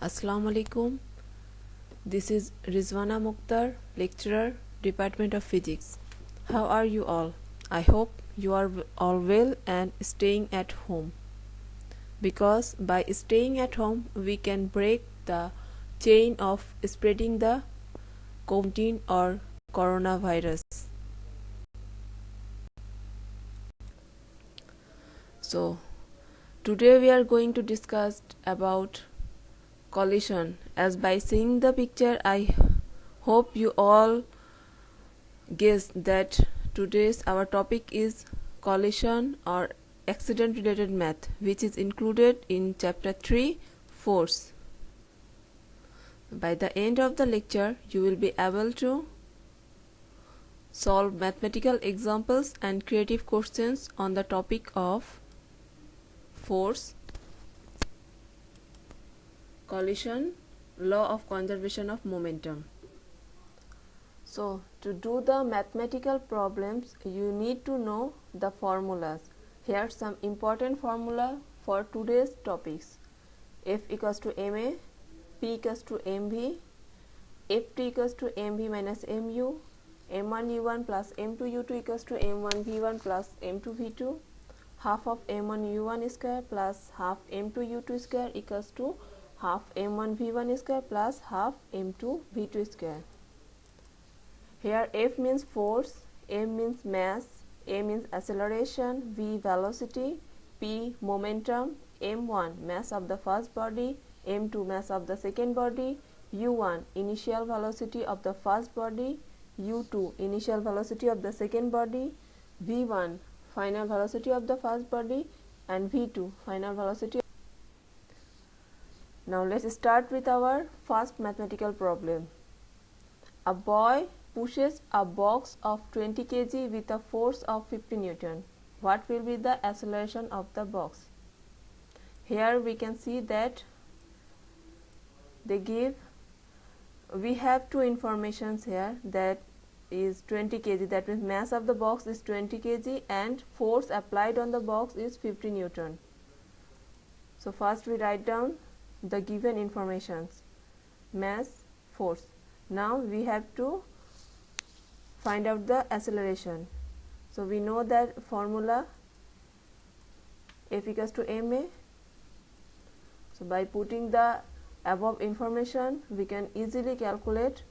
Assalamu alaikum. This is Rizwana Mukhtar, lecturer, Department of Physics. How are you all? I hope you are all well and staying at home. Because by staying at home, we can break the chain of spreading the COVID-19 or coronavirus. So, today we are going to discuss about collision. As by seeing the picture, I hope you all guessed that today's our topic is collision or accident related math, which is included in chapter 3, force. By the end of the lecture, you will be able to solve mathematical examples and creative questions on the topic of force, collision, law of conservation of momentum. So, to do the mathematical problems, you need to know the formulas. Here some important formula for today's topics. F equals to ma, P equals to mv, ft equals to mv minus mu, m1 u1 plus m2 u2 equals to m1 v1 plus m2 v2, half of m1 u1 square plus half m2 u2 square equals to half m1 v1 square plus half m2 v2 square. Here F means force, M means mass, A means acceleration, V velocity, P momentum, M1 mass of the first body, M2 mass of the second body, U1 initial velocity of the first body, U2 initial velocity of the second body, V1 final velocity of the first body, and V2 final velocity. Now let's start with our first mathematical problem. A boy pushes a box of 20 kg with a force of 50 Newton. What will be the acceleration of the box? Here we can see that we have two informations here, that is 20 kg, that means mass of the box is 20 kg and force applied on the box is 50 Newton. So first we write down the given informations, mass, force. Now we have to find out the acceleration. So we know that formula F equals to ma. So by putting the above information, we can easily calculate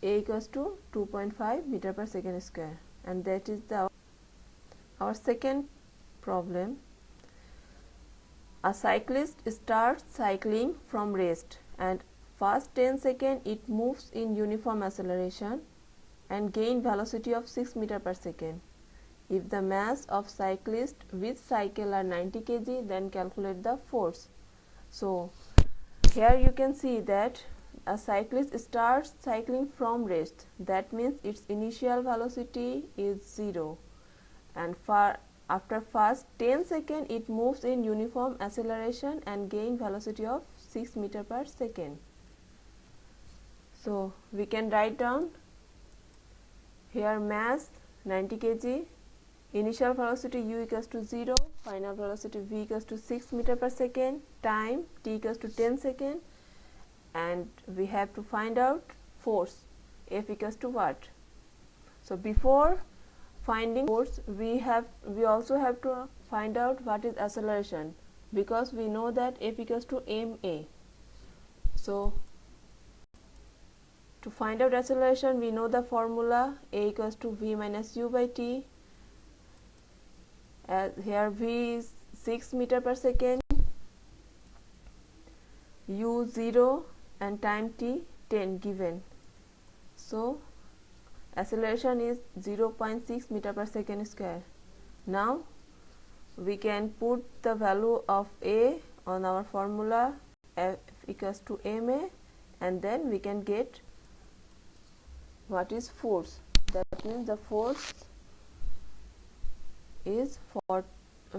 A equals to 2.5 meter per second square, and that is our second problem. A cyclist starts cycling from rest, and first 10 seconds it moves in uniform acceleration and gain velocity of 6 meter per second. If the mass of cyclist with cycle are 90 kg, then calculate the force. So here you can see that a cyclist starts cycling from rest, that means its initial velocity is 0, and after first 10 seconds it moves in uniform acceleration and gain velocity of 6 meter per second. So we can write down here mass 90 kg, initial velocity u equals to 0, final velocity v equals to 6 meter per second, time t equals to 10 seconds, and we have to find out force F equals to what. So before finding force, we also have to find out what is acceleration, because we know that F equals to ma. So to find out acceleration, we know the formula A equals to v minus u by t. As here v is 6 meter per second, u 0, and time t 10 given. So acceleration is 0.6 meter per second square. Now we can put the value of A on our formula F equals to ma, and then we can get what is force. That means the force is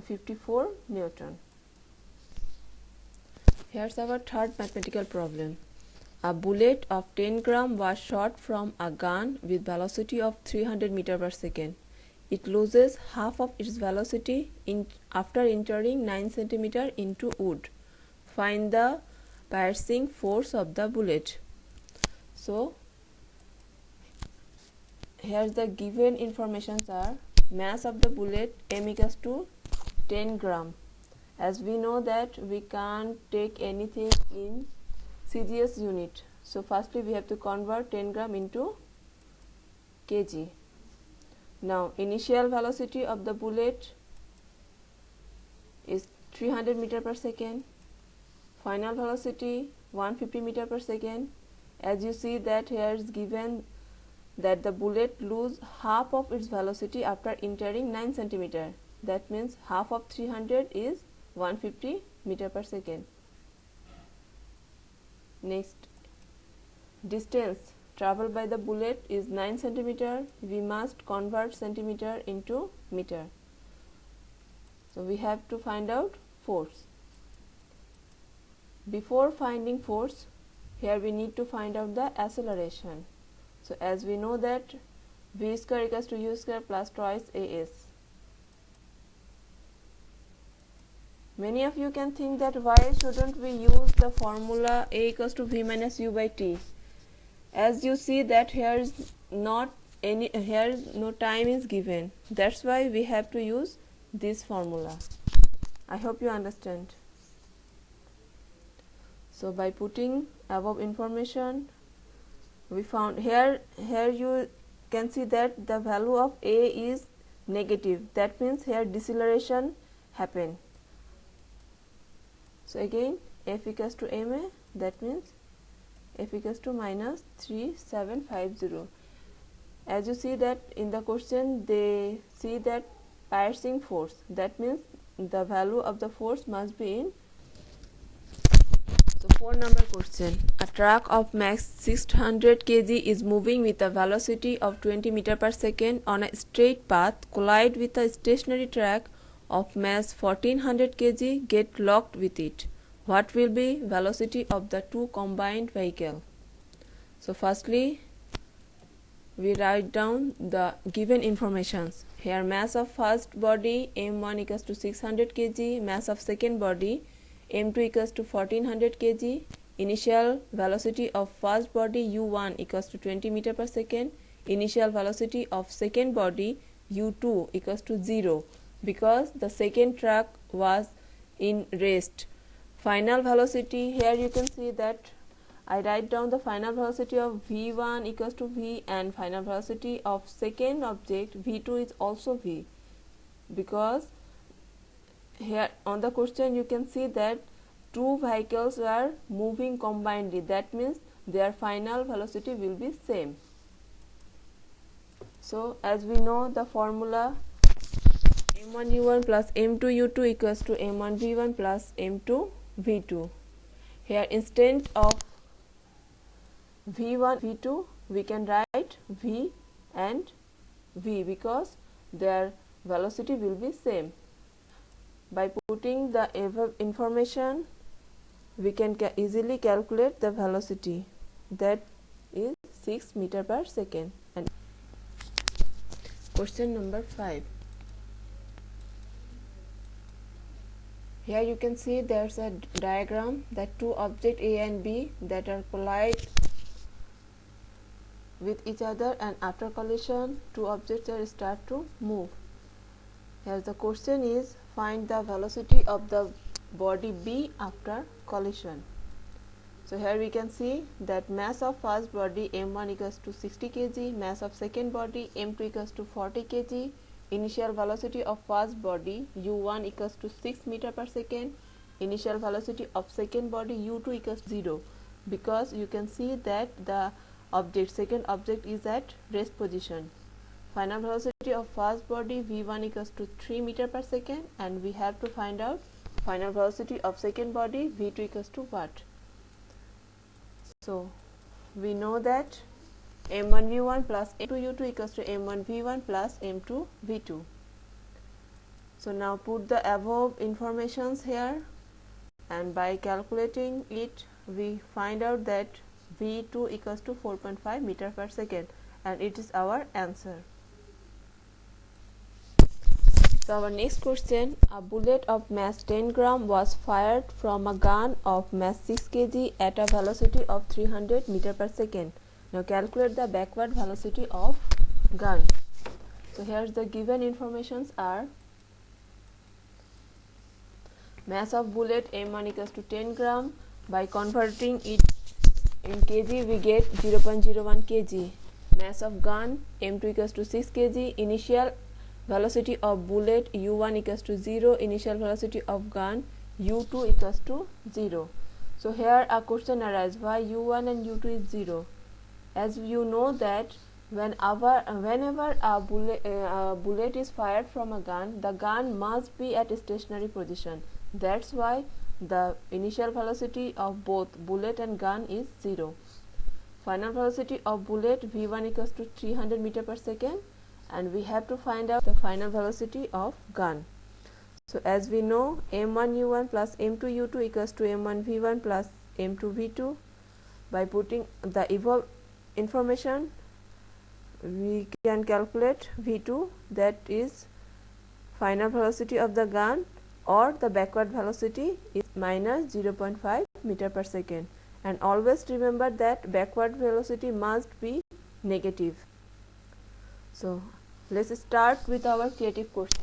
54 Newton. Here's our third mathematical problem. A bullet of 10 gram was shot from a gun with velocity of 300 meter per second. It loses half of its velocity after entering 9 centimeter into wood. Find the piercing force of the bullet. So here the given informations are mass of the bullet m equals to 10 gram. As we know that we can't take anything in CGS unit, so firstly we have to convert 10 gram into kg. Now initial velocity of the bullet is 300 meter per second, final velocity 150 meter per second. As you see that here is given that the bullet lose half of its velocity after entering 9 centimeter. That means half of 300 is 150 meter per second. Next, distance traveled by the bullet is 9 centimeter. We must convert centimeter into meter. So we have to find out force. Before finding force, here we need to find out the acceleration. So as we know that v square equals to u square plus twice as. Many of you can think that why shouldn't we use the formula a equals to v minus u by t. As you see that here is no time is given. That's why we have to use this formula. I hope you understand. So by putting above information, we found here you can see that the value of a is negative. That means here deceleration happen. So again f equals to ma, that means f equals to minus 3750. As you see that in the question they see that piercing force, that means the value of the force must be in. So 4 number question, a truck of max 600 kg is moving with a velocity of 20 meter per second on a straight path, collide with a stationary truck of mass 1400 kg, get locked with it. What will be velocity of the two combined vehicle? So firstly we write down the given informations. Here mass of first body m1 equals to 600 kg, mass of second body m2 equals to 1400 kg, initial velocity of first body u1 equals to 20 meter per second, initial velocity of second body u2 equals to 0 because the second truck was in rest. Final velocity, here you can see that I write down the final velocity of v1 equals to v and final velocity of second object v2 is also v, because here on the question you can see that two vehicles are moving combinedly, that means their final velocity will be same. So as we know the formula m1 u1 plus m2 u2 equals to m1 v1 plus m2 v2. Here instead of v1 v2 we can write v and v because their velocity will be same. By putting the above information we can easily calculate the velocity, that is 6 meter per second. And question number 5. Here you can see there's a diagram that two objects A and B that are collide with each other, and after collision two objects are start to move. Here the question is find the velocity of the body B after collision. So here we can see that mass of first body m1 equals to 60 kg, mass of second body m2 equals to 40 kg, initial velocity of first body u1 equals to 6 meter per second, initial velocity of second body u2 equals to 0 because you can see that the second object is at rest position. Final velocity of first body v1 equals to 3 meter per second, and we have to find out final velocity of second body v2 equals to what. So we know that m1 v1 plus m2 u2 equals to m1 v1 plus m2 v2. So now put the above informations here, and by calculating it we find out that v2 equals to 4.5 meter per second, and it is our answer. So our next question, a bullet of mass 10 gram was fired from a gun of mass 6 kg at a velocity of 300 meter per second. Now calculate the backward velocity of gun. So here's the given informations are: mass of bullet M1 equals to 10 gram. By converting it in kg we get 0.01 kg. Mass of gun M2 equals to 6 kg. Initial velocity of bullet U1 equals to 0. Initial velocity of gun U2 equals to 0. So here a question arises, why U1 and U2 is 0? As you know that whenever a bullet is fired from a gun, the gun must be at a stationary position. That's why the initial velocity of both bullet and gun is 0. Final velocity of bullet V1 equals to 300 meter per second, and we have to find out the final velocity of gun. So as we know, M1 U1 plus M2 U2 equals to M1 V1 plus M2 V2. By putting the above information, we can calculate V2, that is final velocity of the gun, or the backward velocity is minus 0.5 meter per second. And always remember that backward velocity must be negative. So let's start with our creative question.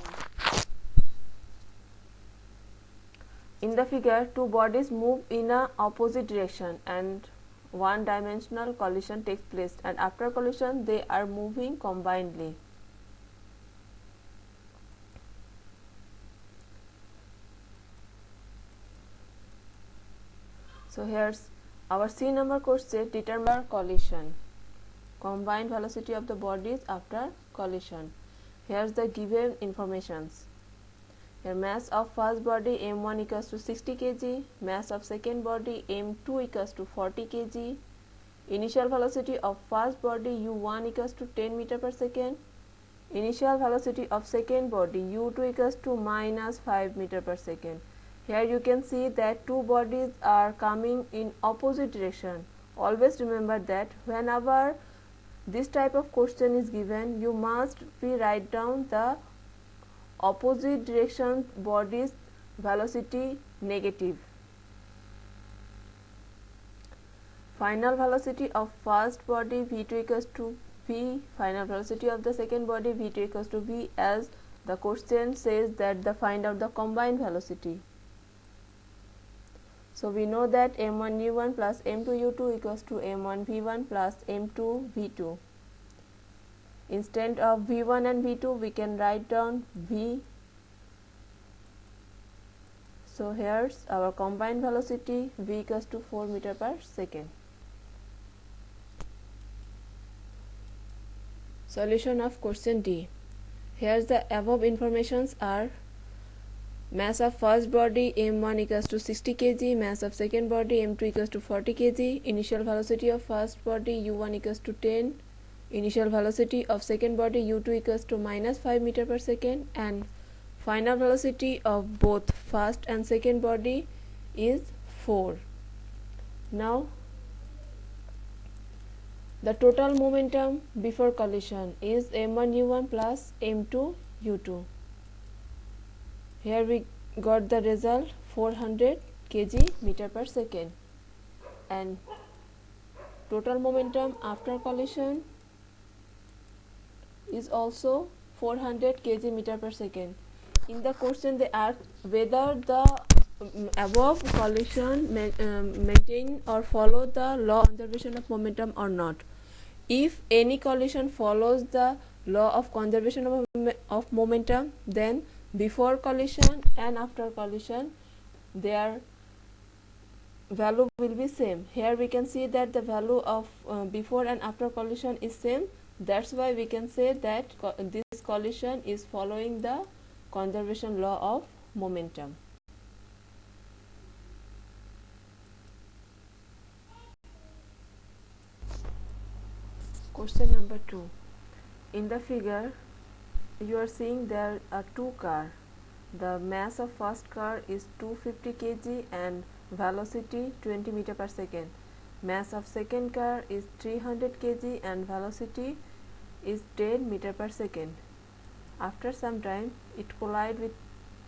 In the figure, two bodies move in a opposite direction and one dimensional collision takes place, and after collision they are moving combinedly. So here's our C number question, determine collision, combined velocity of the bodies after collision. Here's the given informations. Here mass of first body M1 equals to 60 kg, mass of second body M2 equals to 40 kg, initial velocity of first body U1 equals to 10 meter per second, initial velocity of second body U2 equals to minus 5 meter per second. Here you can see that two bodies are coming in opposite direction. Always remember that whenever this type of question is given, you must write down the opposite direction bodies velocity negative. Final velocity of first body V2 equals to V, final velocity of the second body V2 equals to V, as the question says that the find out the combined velocity. So we know that M1 U1 plus M2 U2 equals to M1 V1 plus M2 V2. Instead of V1 and V2 we can write down V. So here's our combined velocity, V equals to 4 meter per second. Solution of question D. Here's the above informations are: mass of first body M1 equals to 60 kg, mass of second body M2 equals to 40 kg, initial velocity of first body U1 equals to 10, initial velocity of second body U2 equals to minus 5 meter per second, and final velocity of both first and second body is 4. Now the total momentum before collision is M1 U1 plus M2 U2. Here we got the result 400 kg meter per second, and total momentum after collision is also 400 kg meter per second. In the question they ask whether the above collision maintain or follow the law of conservation of momentum or not. If any collision follows the law of conservation of momentum, then before collision and after collision their value will be same. Here we can see that the value of before and after collision is same. That's why we can say that this collision is following the conservation law of momentum. Question number 2. In the figure you are seeing there are two cars. The mass of first car is 250 kg and velocity 20 meter per second. Mass of second car is 300 kg and velocity is 10 meter per second. After some time, it collide with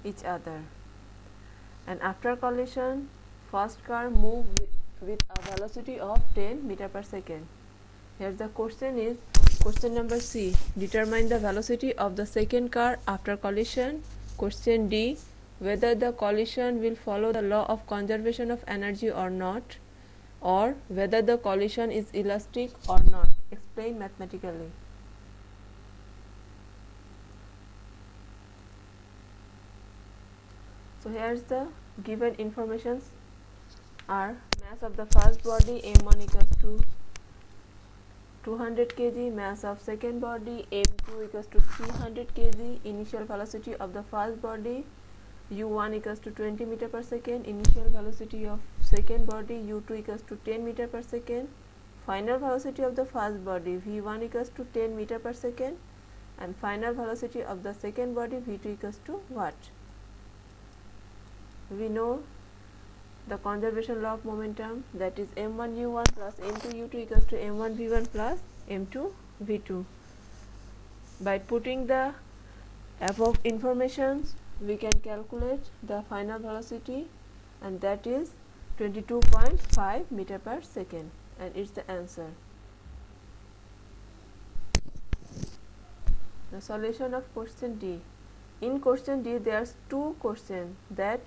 each other, and after collision, first car move with a velocity of 10 meter per second. Here the question is question number C. Determine the velocity of the second car after collision. Question D. Whether the collision will follow the law of conservation of energy or not, or whether the collision is elastic or not. Explain mathematically. So here's the given informations are mass of the first body m1 equals to 200 kg, mass of second body m2 equals to 300 kg, initial velocity of the first body u1 equals to 20 meter per second, initial velocity of second body u2 equals to 10 meter per second, final velocity of the first body v1 equals to 10 meter per second, and final velocity of the second body v2 equals to what? We know the conservation law of momentum, that is m1 u1 plus m2 u2 equals to m1 v1 plus m2 v2. By putting the above informations, we can calculate the final velocity, and that is 22.5 meter per second, and it's the answer. The solution of question D. In question D, there's two questions, that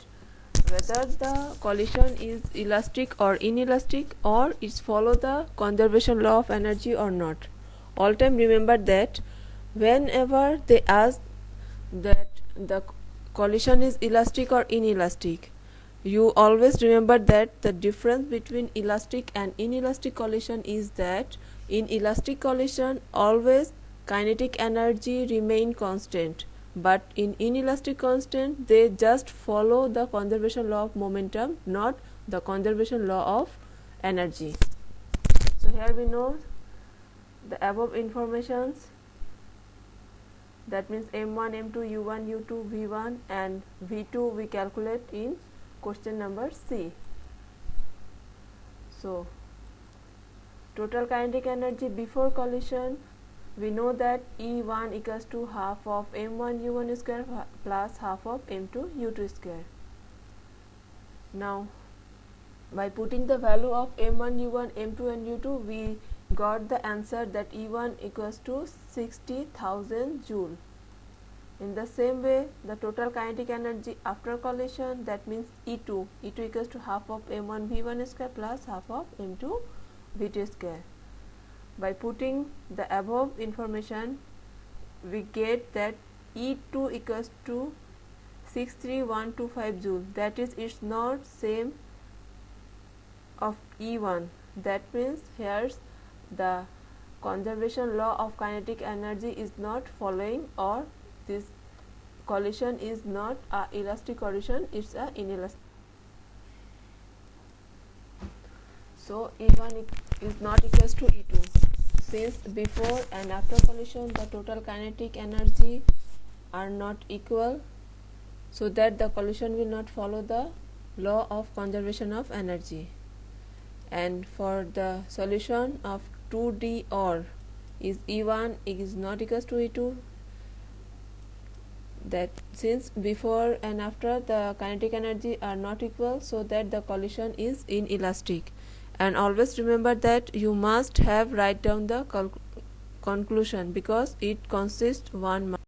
whether the collision is elastic or inelastic, or it's follow the conservation law of energy or not. All time remember that whenever they ask that the collision is elastic or inelastic, you always remember that the difference between elastic and inelastic collision is that in elastic collision always kinetic energy remain constant, but in inelastic constant they just follow the conservation law of momentum, not the conservation law of energy. So here we know the above informations, that means m1 m2 u1 u2 v1 and v2 we calculate in question number C. So total kinetic energy before collision, we know that E1 equals to half of m1 u1 square plus half of m2 u2 square. Now by putting the value of m1 u1 m2 and u2, we got the answer that E1 equals to 60,000 joule. In the same way, the total kinetic energy after collision, that means E2 equals to half of m1 v1 square plus half of m2 v2 square. By putting the above information, we get that E2 equals to 63125 joule, that is it's not same of E1. That means here's the conservation law of kinetic energy is not following, or this collision is not a elastic collision, it's a inelastic. So E1 is not equals to E2. Since before and after collision the total kinetic energy are not equal, so that the collision will not follow the law of conservation of energy. And for the solution of 2D or is E1 is not equals to E2, that since before and after the kinetic energy are not equal, so that the collision is inelastic. And always remember that you must have write down the conclusion, because it consists 1 mark.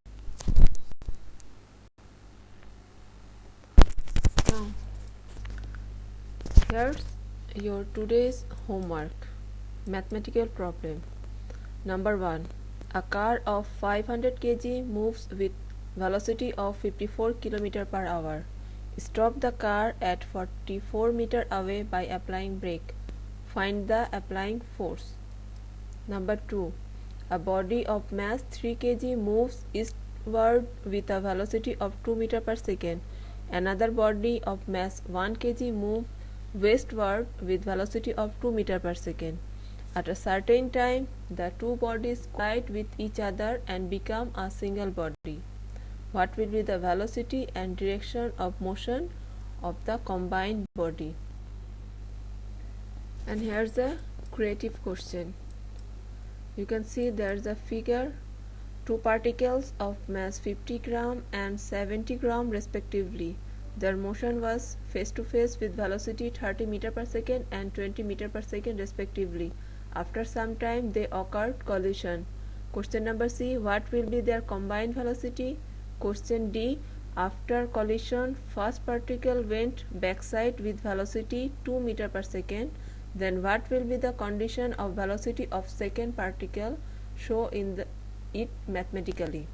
Now here's your today's homework. Mathematical problem. Number 1. A car of 500 kg moves with velocity of 54 km per hour. Stop the car at 44 meter away by applying brake. Find the applying force. Number 2. A body of mass 3 kg moves eastward with a velocity of 2 meter per second. Another body of mass 1 kg moves westward with velocity of 2 meter per second. At a certain time, the two bodies collide with each other and become a single body. What will be the velocity and direction of motion of the combined body? And here's a creative question. You can see there's a figure Two particles of mass 50 gram and 70 gram respectively. Their motion was face to face with velocity 30 meter per second and 20 meter per second respectively. After some time they occurred collision. Question number C. What will be their combined velocity? Question D. After collision, first particle went backside with velocity 2 meter per second. Then what will be the condition of velocity of second particle? Show in it mathematically.